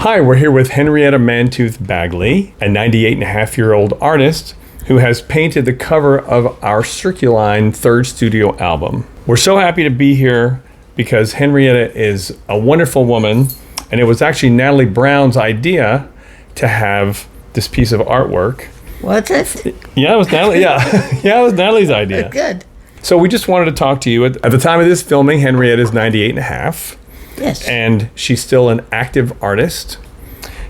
Hi, we're here with Henrietta Mantooth Bagley, a 98-and-a-half-year-old artist who has painted the cover of our Circuline third studio album. We're so happy to be here because Henrietta is a wonderful woman, and it was actually Natalie Brown's idea to have this piece of artwork. Was it? Yeah, it was Natalie. Yeah, it was Natalie's idea. Good. So we just wanted to talk to you. At the time of this filming, Henrietta is 98 and a half. Yes. And she's still an active artist.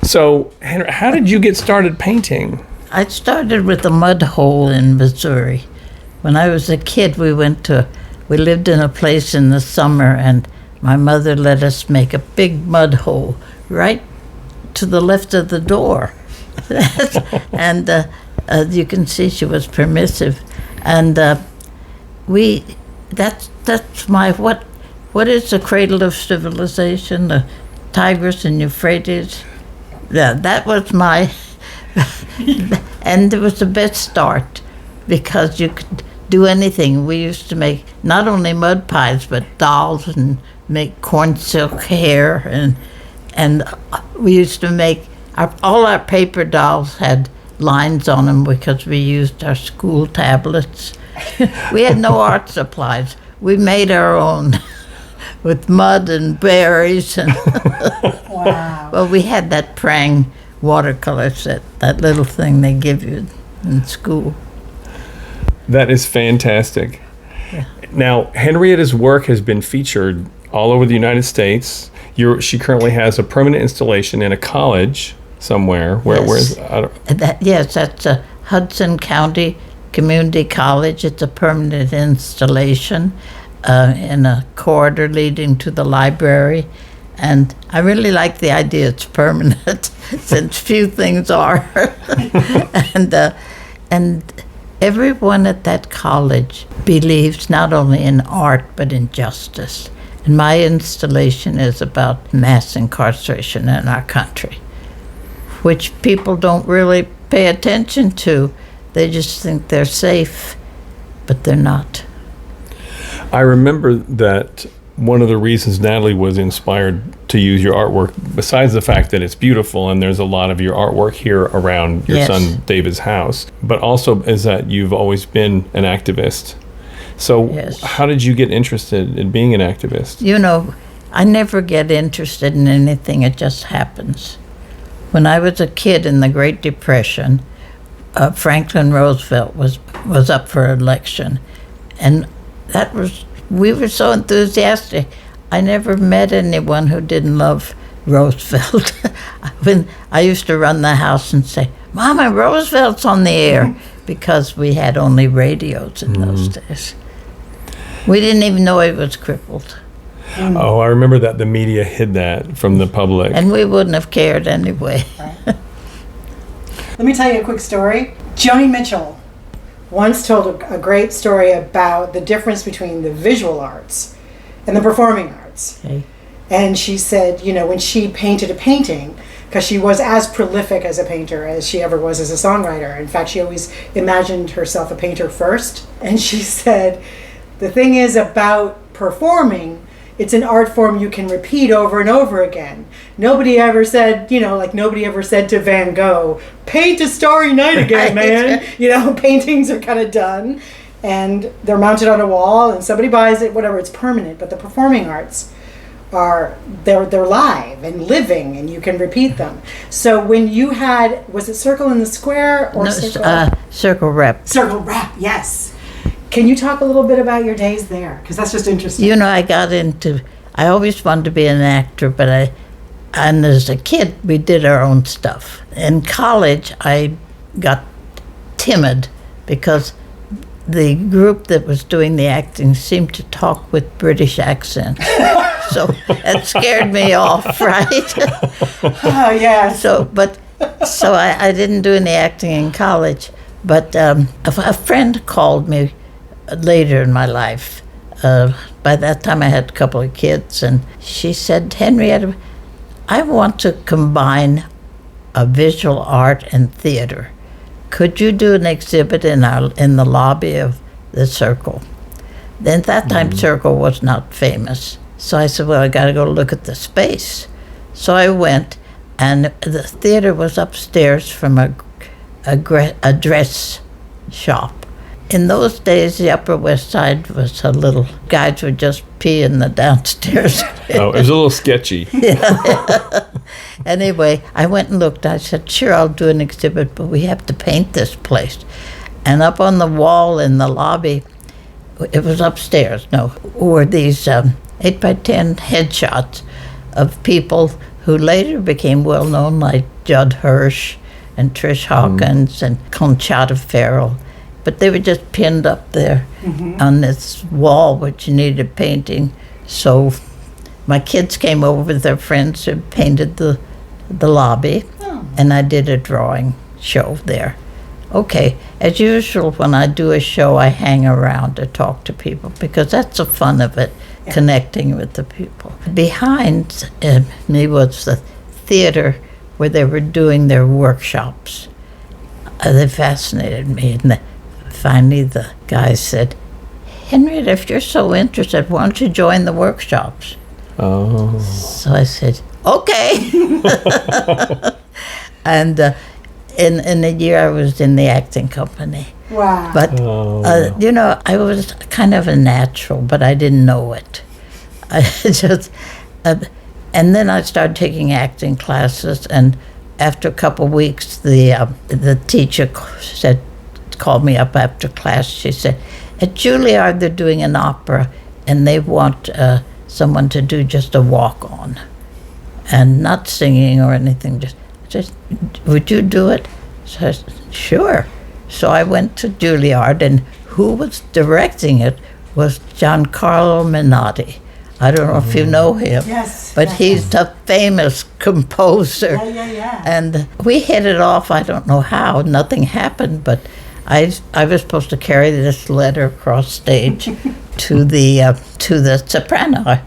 So, how did you get started painting? I started with a mud hole in Missouri. When I was a kid, we lived in a place in the summer, and my mother let us make a big mud hole right to the left of the door. And you can see she was permissive. And that's my, what is the cradle of civilization? The Tigris and Euphrates? Yeah, that was my, and it was the best start because you could do anything. We used to make not only mud pies, but dolls and make corn silk hair. And we used to make, all our paper dolls had lines on them because we used our school tablets. We had no art supplies. We made our own with mud and berries. And Wow. well, we had that Prang watercolor set, that little thing they give you in school. That is fantastic. Yeah. Now, Henrietta's work has been featured all over the United States. She currently has a permanent installation in a college somewhere. Yes. Yes, that's Hudson County Community College. It's a permanent installation in a corridor leading to the library. And I really like the idea it's permanent, since few things are. And everyone at that college believes not only in art, but in justice. And my installation is about mass incarceration in our country, which people don't really pay attention to. They just think they're safe, but they're not. I remember that one of the reasons Natalie was inspired to use your artwork, besides the fact that it's beautiful and there's a lot of your artwork here around your Yes. son David's house, but also is that you've always been an activist. So Yes. how did you get interested in being an activist? You know, I never get interested in anything, it just happens. When I was a kid in the Great Depression, Franklin Roosevelt was up for election, and we were so enthusiastic. I never met anyone who didn't love Roosevelt. When I used to run the house and say, "Mama, Roosevelt's on the air," because we had only radios in those days. We didn't even know he was crippled, Oh, I remember that the media hid that from the public. and we wouldn't have cared anyway. Let me tell you a quick story. Joni Mitchell once told a great story about the difference between the visual arts and the performing arts. Okay. And she said, you know, when she painted a painting, because she was as prolific as a painter as she ever was as a songwriter. In fact, she always imagined herself a painter first. And she said, the thing is about performing, it's an art form you can repeat over and over again. Nobody ever said, you know, like nobody ever said to Van Gogh, paint a starry night again, man. You know, paintings are kind of done and they're mounted on a wall and somebody buys it, whatever, it's permanent. But the performing arts they're live and living and you can repeat them. So when you had, was it Circle in the Square or Circle Rep. Circle Rep, yes. Can you talk a little bit about your days there? Because that's just interesting. You know, I always wanted to be an actor, and as a kid, we did our own stuff. In college, I got timid because the group that was doing the acting seemed to talk with British accents. So that scared me off, right? Oh, yes. So I didn't do any acting in college. But a friend called me later in my life. By that time I had a couple of kids, and she said, "Henrietta, I want to combine a visual art and theater. Could you do an exhibit in the lobby of the Circle?" Then at that time, Circle was not famous. So I said, well, I got to go look at the space. So I went, And the theater was upstairs from a dress shop. In those days, the Upper West Side was a little, guys would just pee in the downstairs. Oh, it was a little sketchy. Anyway, I went and looked. I said, sure, I'll do an exhibit, but we have to paint this place. And up on the wall in the lobby, it was upstairs, were these 8x10 headshots of people who later became well-known, like Judd Hirsch and Trish Hawkins and Conchata Ferrell. But they were just pinned up there on this wall, which needed painting. So my kids came over with their friends and painted the lobby, and I did a drawing show there. Okay, as usual, when I do a show, I hang around to talk to people because that's the fun of it, connecting with the people. Behind me was the theater where they were doing their workshops. They fascinated me. And finally, the guy said, Henrietta, if you're so interested, why don't you join the workshops? Oh. So I said, okay. And in a year, I was in the acting company. Wow. But, I was kind of a natural, but I didn't know it. I just, and then I started taking acting classes, and after a couple of weeks, the teacher called me up after class. She said, at Juilliard, they're doing an opera, and they want someone to do just a walk-on, and not singing or anything, just, would you do it? So I said, sure. So I went to Juilliard, and who was directing it was Giancarlo Menotti. I don't know if you know him. Yes. But he's a famous composer. Yeah. And we hit it off, I don't know how, nothing happened, but I was supposed to carry this letter across stage to the soprano.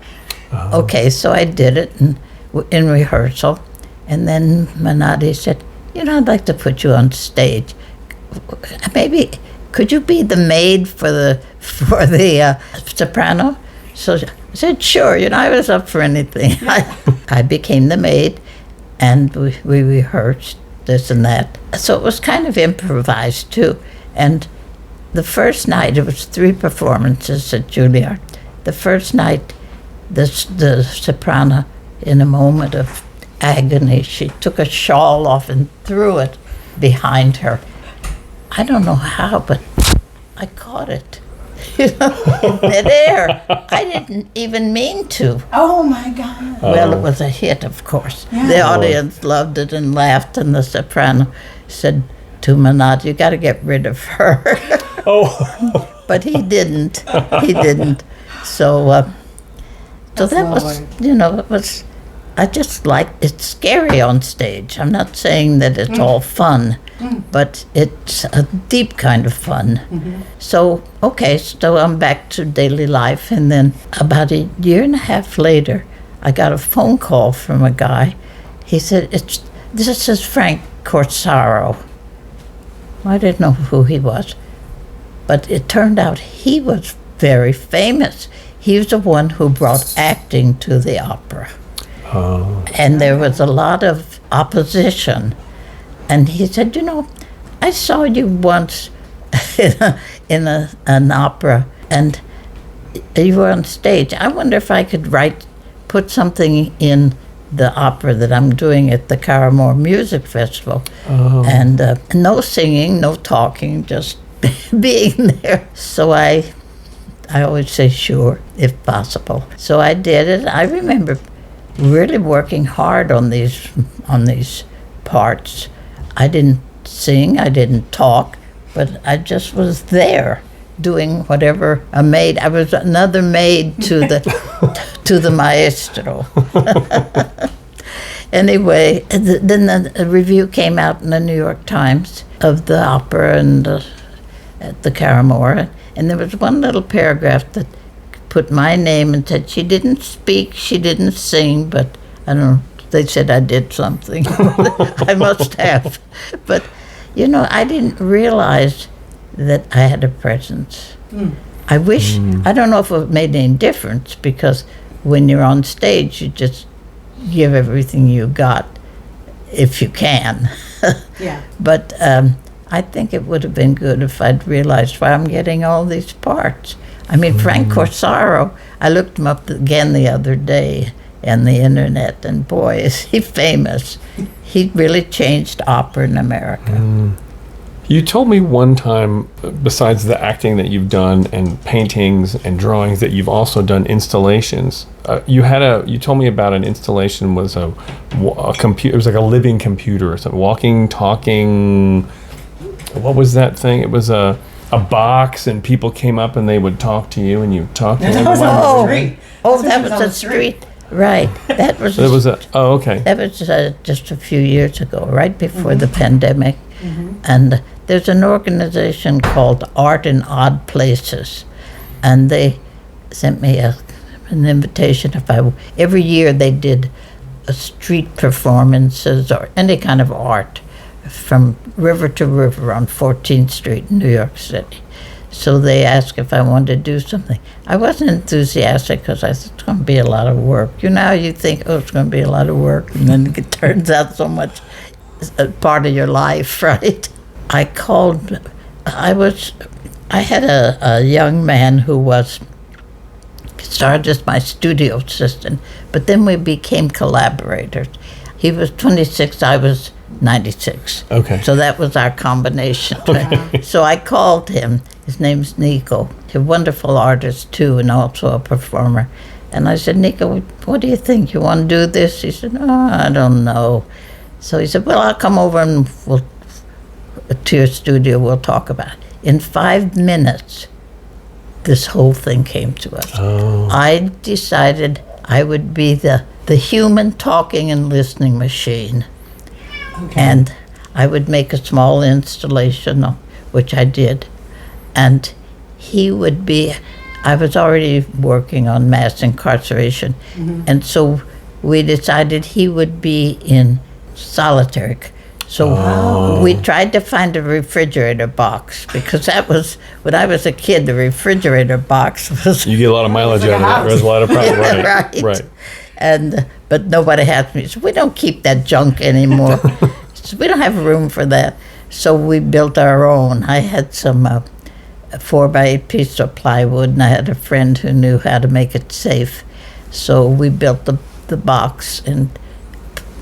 Okay, so I did it in rehearsal. And then Menotti said, I'd like to put you on stage. Maybe, could you be the maid for the soprano? So I said, sure, I was up for anything. I became the maid, and we rehearsed this and that. So it was kind of improvised, too. And the first night, it was 3 performances at Juilliard. The first night, the soprano, in a moment of agony, she took a shawl off and threw it behind her. I don't know how, but I caught it. In midair. I didn't even mean to. Oh my God. Well, it was a hit, of course. Yeah. The audience loved it and laughed, and the soprano said to Menotti, you got to get rid of her. Oh. But he didn't. He didn't. So that was, it was, I just like, it's scary on stage. I'm not saying that it's all fun, but it's a deep kind of fun. So I'm back to daily life, and then about a year and a half later, I got a phone call from a guy. He said, this is Frank Corsaro. I didn't know who he was, but it turned out he was very famous. He was the one who brought acting to the opera. Oh. And there was a lot of opposition. And he said, I saw you once in an opera, and you were on stage. I wonder if I could put something in the opera that I'm doing at the Colyer Music Festival. Oh. And no singing, no talking, just being there. So I always say sure, if possible. So I did it. I remember really working hard on these parts. I didn't sing, I didn't talk, but I just was there doing whatever a maid. I was another maid to the maestro. Anyway, then the review came out in the New York Times of the opera and at the Colyer, and there was one little paragraph that put my name and said she didn't speak, she didn't sing, but I don't know, they said I did something. I must have. But, I didn't realize that I had a presence. I wish, I don't know if it made any difference, because when you're on stage, you just give everything you got. if you can. Yeah. But I think it would have been good if I'd realized why I'm getting all these parts. I mean, Frank Corsaro, I looked him up again the other day on the internet, and boy, is he famous. He really changed opera in America. You told me one time, besides the acting that you've done and paintings and drawings, that you've also done installations. You told me about an installation was a computer. It was like a living computer or something, walking, talking. What was that thing? It was a box, and people came up and they would talk to you, and you talked to them. That was on the street. Oh, That's that what was on a the street. Right. That was. It was okay. That was just a few years ago, right before the pandemic. And there's an organization called Art in Odd Places, and they sent me an invitation. Every year they did street performances or any kind of art from river to river on 14th Street in New York City. So they asked if I wanted to do something. I wasn't enthusiastic because I thought it's going to be a lot of work. You know how you think, oh, it's going to be a lot of work, and then it turns out so much part of your life, right? I had a young man who started as my studio assistant, but then we became collaborators. He was 26, I was 96. Okay. So that was our combination. Okay. So I called him. His name's Nico. He's a wonderful artist too, and also a performer. And I said, Nico, what do you think? You want to do this? He said, oh, I don't know. So he said, well, I'll come over and to your studio, we'll talk about it. In 5 minutes, this whole thing came to us. Oh. I decided I would be the human talking and listening machine. Okay. And I would make a small installation, which I did. And he would be, I was already working on mass incarceration. And so we decided he would be in solitary. So we tried to find a refrigerator box, because that was, when I was a kid, the refrigerator box was... You get a lot of mileage Like a out of it. house. There's a lot of problem. Right. Right. And but nobody has me. So we don't keep that junk anymore. So we don't have room for that. So we built our own. I had some 4x8 piece of plywood, and I had a friend who knew how to make it safe. So we built the box, and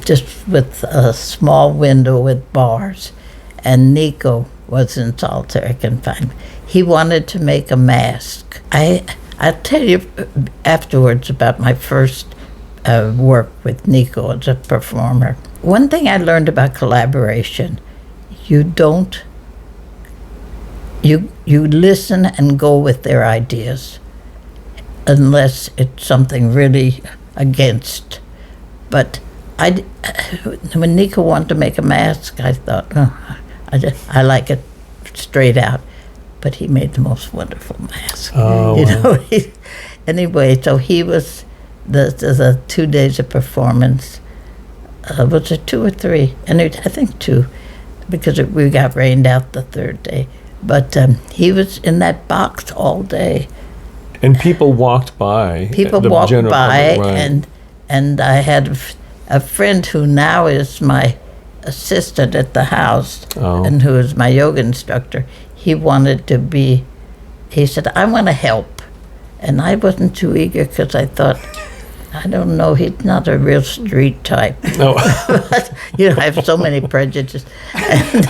just with a small window with bars. And Nico was in solitary confinement. He wanted to make a mask. I'll tell you afterwards about my first work with Nico as a performer. One thing I learned about collaboration, you listen and go with their ideas, unless it's something really against. But when Nico wanted to make a mask, I thought, I like it straight out. But he made the most wonderful mask. Oh, you wow. know. Anyway, so he was the 2 days of performance. Was it 2 or 3? And I think 2, because we got rained out the third day. But he was in that box all day. And people walked by. People the walked general by, public, right. and I had a friend who now is my assistant at the house, and who is my yoga instructor. He wanted to be, he said, I want to help. And I wasn't too eager, because I thought, I don't know, he's not a real street type. No. You know, I have so many prejudices. And,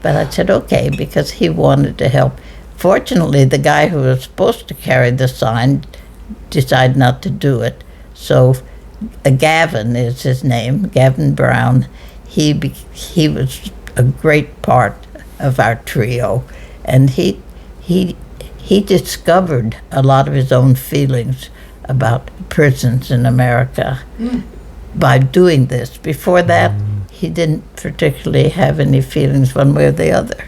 but I said, okay, because he wanted to help. Fortunately, the guy who was supposed to carry the sign decided not to do it. So Gavin is his name, Gavin Brown. He was a great part of our trio, and he discovered a lot of his own feelings about prisons in America by doing this. Before that, he didn't particularly have any feelings one way or the other.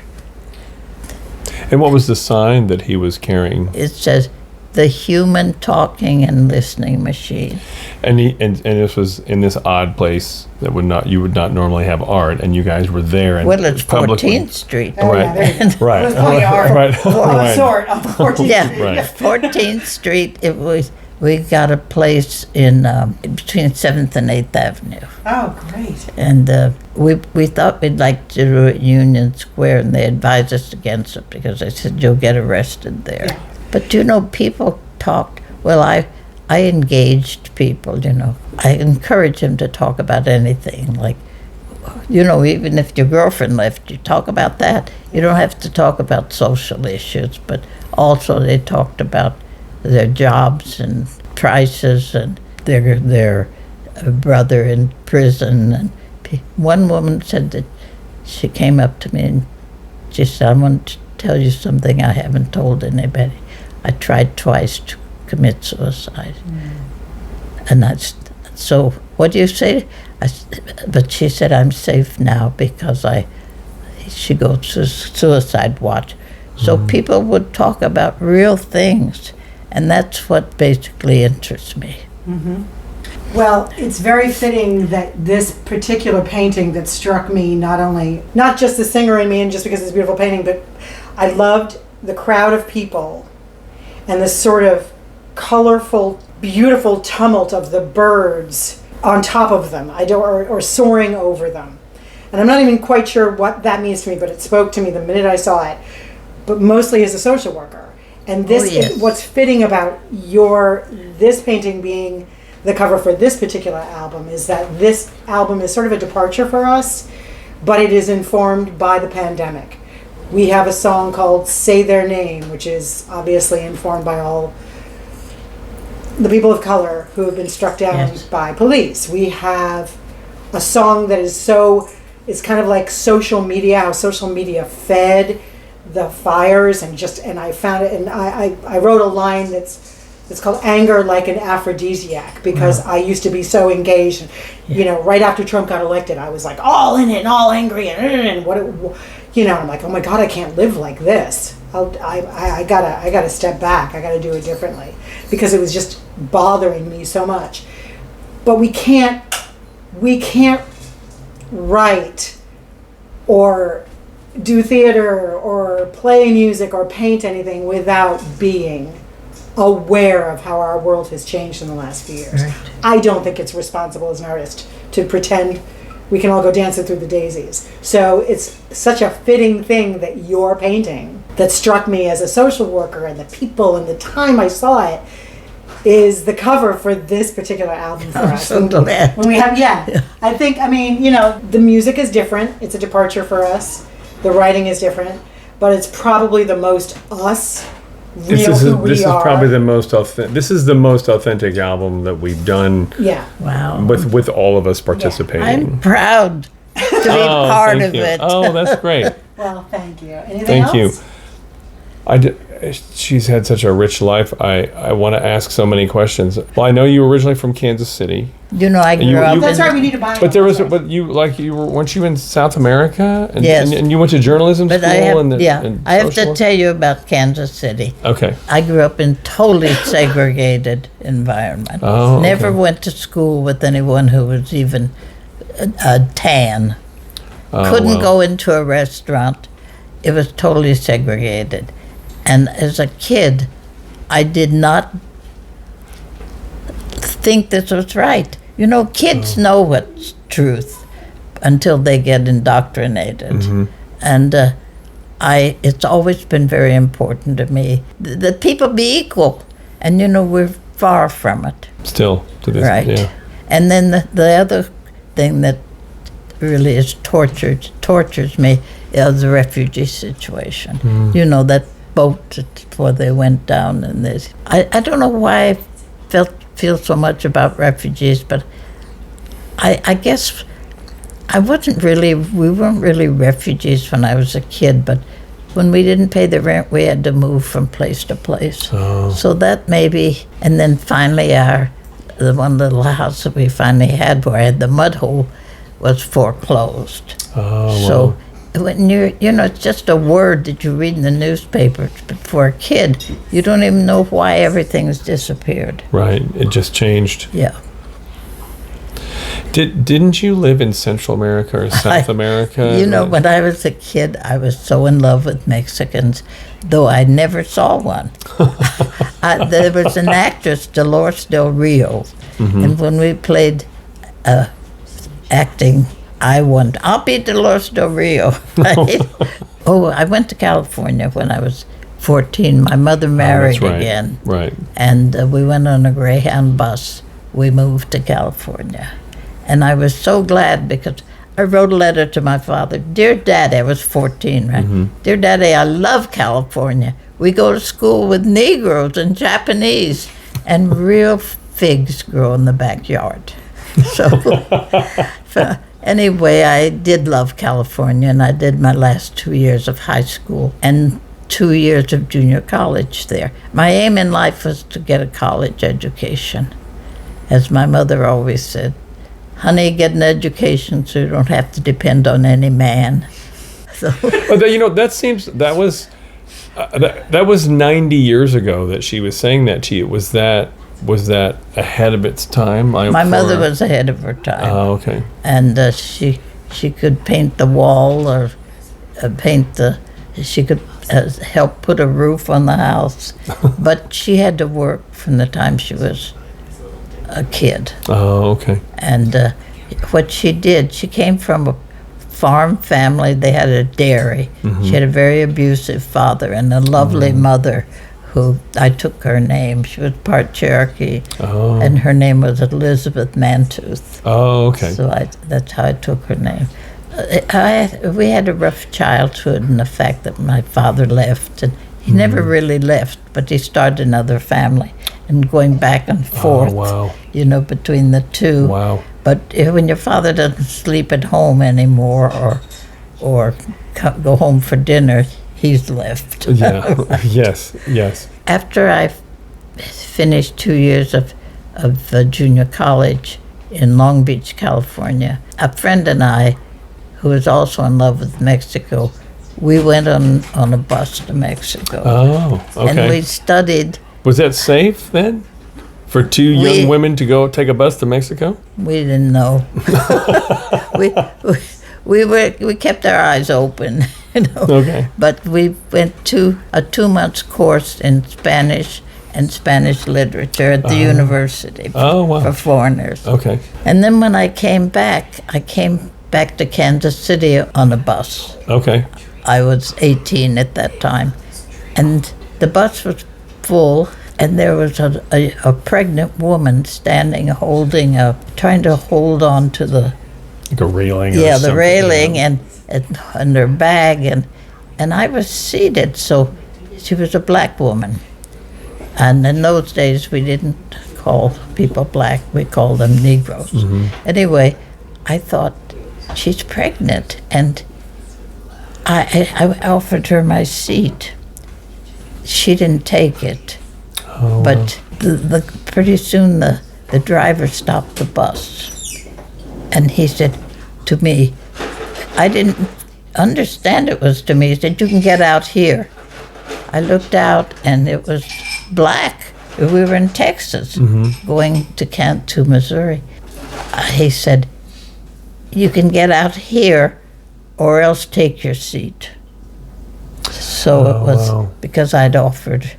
And what was the sign that he was carrying? It says, the human talking and listening machine. And this was in this odd place that you would not normally have art, and you guys were there. And Well, it's publicly- 14th Street. Oh, yeah, there you go. Right. It was plenty of art. Right. Well, Right. sort of 14th Yeah, Street. Right. 14th Street. It was we got a place in between 7th and 8th Avenue. Oh, great. And we thought we'd like to do it at Union Square, and they advised us against it because they said, you'll get arrested there. Yeah. But, people talked. Well, I engaged people, I encouraged them to talk about anything. Like, even if your girlfriend left, you talk about that. You don't have to talk about social issues, but also they talked about their jobs and prices and their brother in prison. And one woman said that she came up to me and she said, I want to tell you something I haven't told anybody. I tried twice to commit suicide. And so what do you say? But she said, I'm safe now because she goes to suicide watch. So people would talk about real things, and that's what basically interests me. Well, it's very fitting that this particular painting that struck me, not just the singer in me and just because it's a beautiful painting, but I loved the crowd of people and the sort of colorful, beautiful tumult of the birds on top of them, or soaring over them. And I'm not even quite sure what that means to me, but it spoke to me the minute I saw it, but mostly as a social worker. And this, what's fitting about this painting being the cover for this particular album is that this album is sort of a departure for us, but it is informed by the pandemic. We have a song called Say Their Name, which is obviously informed by all the people of color who have been struck down by police. We have a song that it's kind of like social media, how social media fed the fires, and I found it, and I wrote a line that's called Anger Like an Aphrodisiac, because I used to be so engaged, right after Trump got elected, I was like all in it and all angry and I'm like, oh my God, I can't live like this. I gotta step back. I gotta do it differently because it was just bothering me so much. But we can't write or do theater or play music or paint anything without being aware of how our world has changed in the last few years. Right. I don't think it's responsible as an artist to pretend we can all go dancing through the daisies. So it's such a fitting thing that you're painting that struck me as a social worker, and the people and the time I saw it is the cover for this particular album for us. So glad. When we have, I think, the music is different. It's a departure for us. The writing is different, but it's probably the most us. This is probably the most authentic. This is the most authentic album that we've done. Yeah. Wow. With all of us participating. I'm proud to be part of it. Oh, that's great. Well, thank you. Anything else? Thank you. She's had such a rich life. I want to ask so many questions. Well, I know you were originally from Kansas City. I grew up. That's right. We need to buy. But weren't you in South America? Yes. And you went to journalism school. I have to tell you about Kansas City. Okay. I grew up in totally segregated environment. Never went to school with anyone who was even tan. Couldn't go into a restaurant. It was totally segregated. And as a kid, I did not think this was right. Kids know what's truth until they get indoctrinated. Mm-hmm. And it's always been very important to me that people be equal. And, we're far from it. Still, to this right. Yeah. And then the other thing that really is tortures me is the refugee situation. Mm. That boat before they went down, and this. I don't know why I feel so much about refugees, but I guess we weren't really refugees when I was a kid, but when we didn't pay the rent, we had to move from place to place. Oh. So that maybe, and then finally the one little house that we finally had where I had the mud hole was foreclosed. Oh, so wow. When it's just a word that you read in the newspaper, but for a kid, you don't even know why everything's disappeared. Right, it just changed. Yeah. Didn't you live in Central America or South America? You know, when I was a kid, I was so in love with Mexicans, though I never saw one. There was an actress, Dolores Del Rio, and when we played acting, I won. I'll be Dolores Del Rio. Right? Oh, I went to California when I was 14. My mother married that's right. again. Right. And we went on a Greyhound bus. We moved to California. And I was so glad because I wrote a letter to my father. Dear Daddy, I was 14, right? Dear Daddy, I love California. We go to school with Negroes and Japanese, and real figs grow in the backyard. So anyway, I did love California, and I did my last 2 years of high school and 2 years of junior college there. My aim in life was to get a college education. As my mother always said, honey, get an education so you don't have to depend on any man. So, But you know, that was 90 years ago that she was saying that to you. Was that ahead of its time? my mother was ahead of her time. Oh, okay. And she could paint the wall or she could help put a roof on the house. But she had to work from the time she was a kid. Oh, okay. And what she did, she came from a farm family. They had a dairy. She had a very abusive father and a lovely mother who, I took her name. She was part Cherokee, and her name was Elizabeth Mantooth. Oh, okay. So that's how I took her name. We had a rough childhood in the fact that my father left, and he never really left, but he started another family and going back and forth, wow. you know, between the two. Wow. But when your father doesn't sleep at home anymore or go home for dinner, he's left. Yeah. Yes. After I finished 2 years of junior college in Long Beach, California, a friend and I, who was also in love with Mexico, we went on a bus to Mexico. Oh, okay. And we studied. Was that safe then? For two young women to go take a bus to Mexico? We didn't know. we kept our eyes open, you know. Okay. But we went to a 2-month course in Spanish and Spanish literature at the university for foreigners. Okay. And then when I came back to Kansas City on a bus. Okay. I was 18 at that time. And the bus was full, and there was a pregnant woman standing trying to hold on to the... Like a railing or the something. railing and her bag. And I was seated, so she was a black woman. And in those days, we didn't call people black, we called them Negroes. Anyway, I thought, she's pregnant, and I offered her my seat. She didn't take it, but pretty soon the driver stopped the bus, and he said to me, I didn't understand it was to me. He said, you can get out here. I looked out, and it was black. We were in Texas, going to Missouri. He said, you can get out here or else take your seat. So it was because I'd offered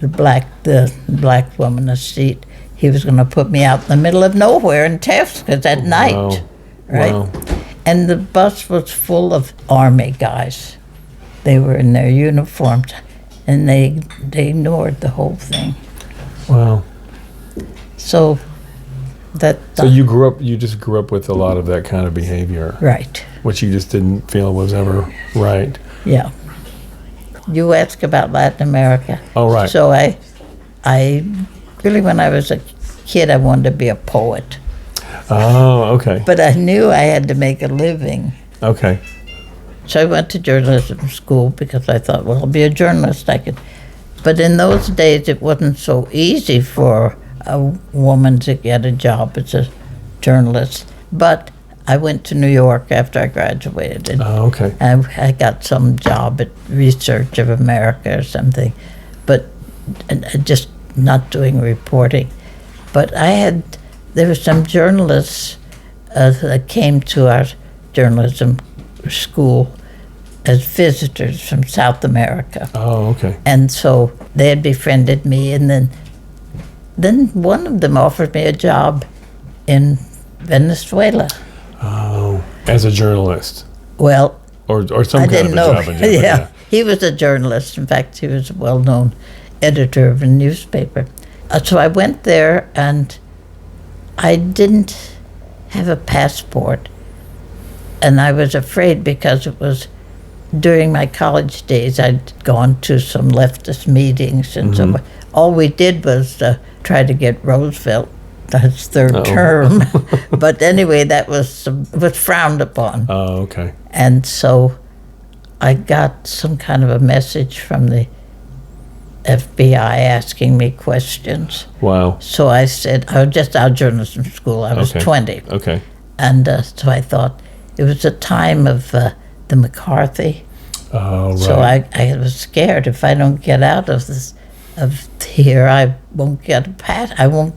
the black woman a seat. He was going to put me out in the middle of nowhere in Texas at night, right? Wow. And the bus was full of Army guys. They were in their uniforms, and they ignored the whole thing. Wow. So you just grew up with a lot of that kind of behavior. Right. Which you just didn't feel was ever right. Yeah. You ask about Latin America. Oh, right. So I really, when I was a kid, I wanted to be a poet. Oh, okay. But I knew I had to make a living. Okay. So I went to journalism school because I thought, well, I'll be a journalist. But in those days, it wasn't so easy for a woman to get a job as a journalist. But I went to New York after I graduated. And okay. I got some job at Research of America or something, but just not doing reporting. But there were some journalists that came to our journalism school as visitors from South America. Oh, okay. And so they had befriended me, and then one of them offered me a job in Venezuela. Oh, as a journalist. Well, Or some I kind didn't of a know. job. Yeah, he was a journalist. In fact, he was a well-known editor of a newspaper. So I went there, and I didn't have a passport, and I was afraid because it was during my college days. I'd gone to some leftist meetings, and so all we did was try to get Roosevelt his third term. But anyway, that was frowned upon. Oh, okay. And so I got some kind of a message from the FBI asking me questions. Wow. So I said, I was just out of journalism school. I was Okay. 20. Okay. And so I thought it was a time of the McCarthy. Oh, right. So I was scared if I don't get out of here, I won't get a pass. I won't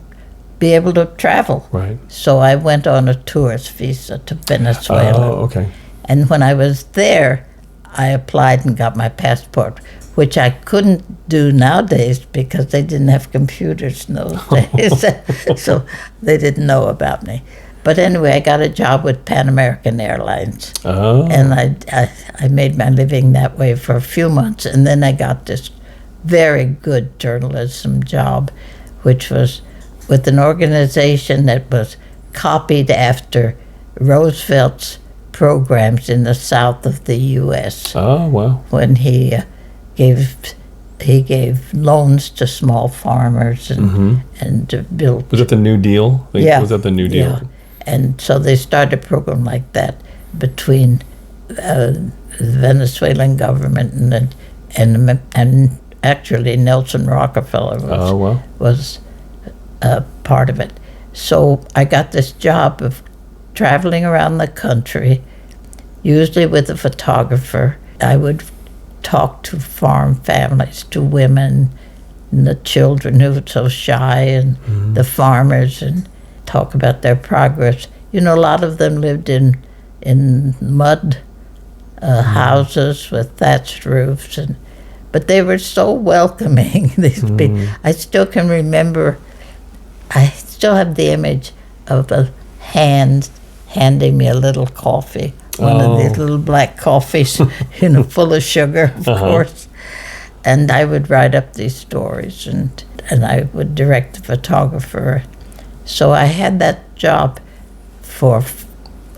be able to travel. Right. So I went on a tourist visa to Venezuela. Oh, okay. And when I was there, I applied and got my passport, which I couldn't do nowadays because they didn't have computers in those days. So they didn't know about me. But anyway, I got a job with Pan American Airlines. Oh. And I made my living that way for a few months. And then I got this very good journalism job, which was with an organization that was copied after Roosevelt's programs in the south of the U.S. Oh, wow. when he gave loans to small farmers and to build. Was it the New Deal? Yeah. Was that the New Deal? Yeah. And so they started a program like that between the Venezuelan government and actually Nelson Rockefeller Oh, wow. was part of it. So I got this job of traveling around the country, usually with a photographer. I would talk to farm families, to women, and the children who were so shy, and the farmers, and talk about their progress. You know, a lot of them lived in mud houses with thatched roofs, but they were so welcoming. These people. I still can remember. I still have the image of a hand handing me a little coffee, one of these little black coffees, full of sugar, of course. And I would write up these stories, and I would direct the photographer. So I had that job for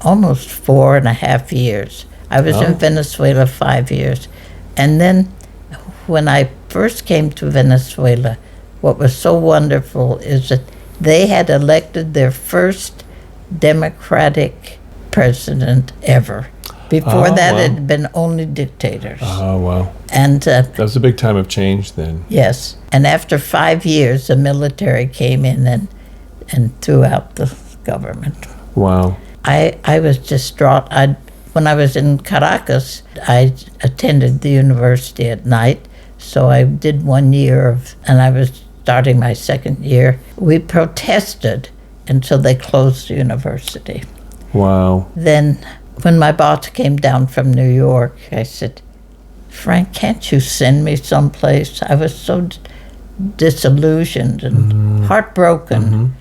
almost 4.5 years. I was in Venezuela 5 years. And then when I first came to Venezuela, what was so wonderful is that they had elected their first Democratic president ever. Before that, it had been only dictators. Oh, wow. And That was a big time of change then. yes, and after 5 years, the military came in and threw out the government. Wow. I was distraught. When I was in Caracas, I attended the university at night, so I did 1 year and I was starting my second year. We protested, and so they closed the university. Wow. Then when my boss came down from New York, I said, Frank, can't you send me someplace? I was so disillusioned and heartbroken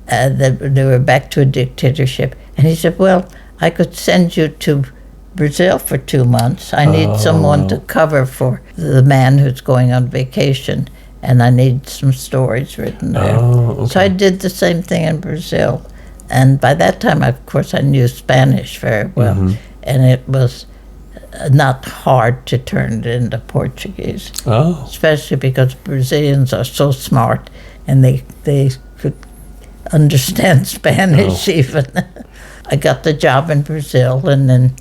that they were back to a dictatorship. And he said, well, I could send you to Brazil for 2 months. I need someone to cover for the man who's going on vacation, and I need some stories written there. Oh, okay. So I did the same thing in Brazil. And by that time, of course, I knew Spanish very well. And it was not hard to turn it into Portuguese, Oh. especially because Brazilians are so smart and they could understand Spanish even. I got the job in Brazil, and then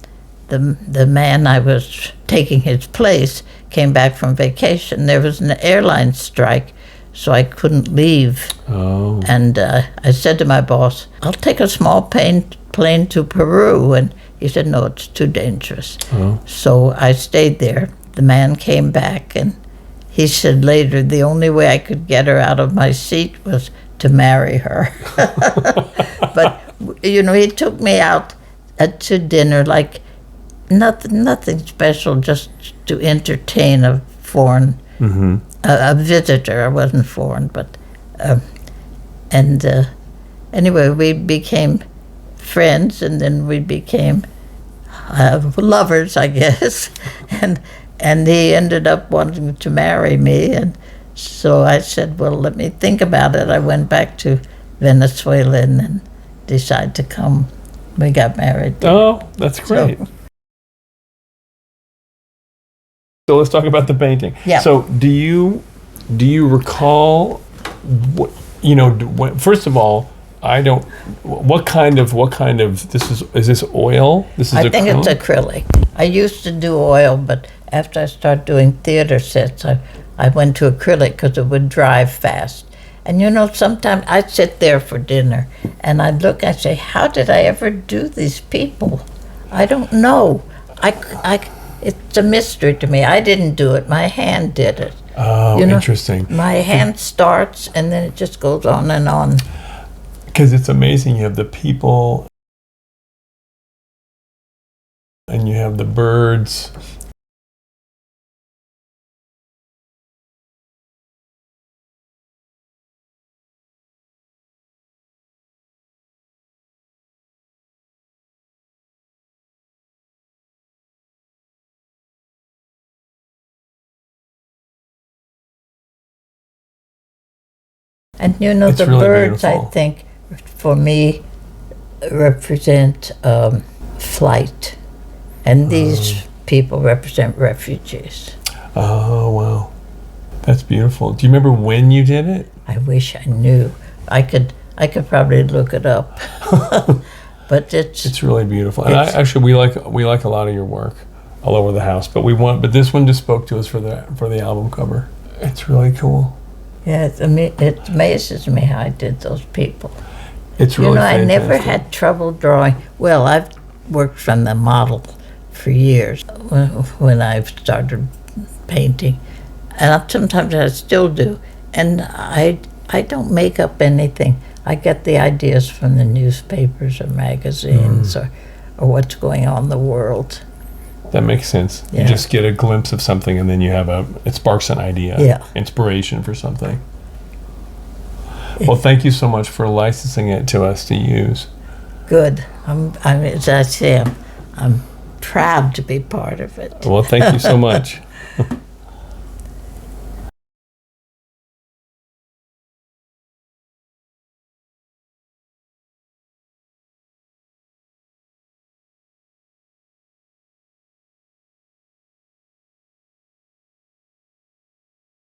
the man I was taking his place came back from vacation. There was an airline strike, so I couldn't leave. Oh. And I said to my boss, I'll take a small plane to Peru. And he said, no, it's too dangerous. Oh. So I stayed there. The man came back, and he said later the only way I could get her out of my seat was to marry her. But he took me out to dinner, like nothing special, just to entertain a foreign, a visitor. I wasn't foreign, but, anyway, we became friends, and then we became lovers, I guess, and he ended up wanting to marry me, and so I said, well, let me think about it. I went back to Venezuela and then decided to come. We got married. Oh, that's great. So let's talk about the painting. Yeah. So do you recall what, first of all, what kind of is this oil? This is I think acrylic? it's acrylic. I used to do oil, but after I started doing theater sets, I went to acrylic because it would dry fast. And sometimes I'd sit there for dinner and I'd look and say, how did I ever do these people? I don't know. It's a mystery to me. I didn't do it. My hand did it. Oh, interesting. My hand starts and then it just goes on and on. Because it's amazing. You have the people and you have the birds. And It's the really birds, beautiful. I think, for me, represent flight. And these people represent refugees. Oh, wow. That's beautiful. Do you remember when you did it? I wish I knew. I could probably look it up. But It's really beautiful. And we like a lot of your work all over the house, but this one just spoke to us for the album cover. It's really cool. yeah, it amazes me how I did those people. It's really I never fantastic. had trouble drawing. Well, I've worked from the model for years when I started painting, and sometimes I still do. And I don't make up anything. I get the ideas from the newspapers or magazines or what's going on in the world. That makes sense. Yeah. You just get a glimpse of something, and then it sparks an idea, inspiration for something. Well, thank you so much for licensing it to us to use. Good. As I say, I'm proud to be part of it. Well, thank you so much.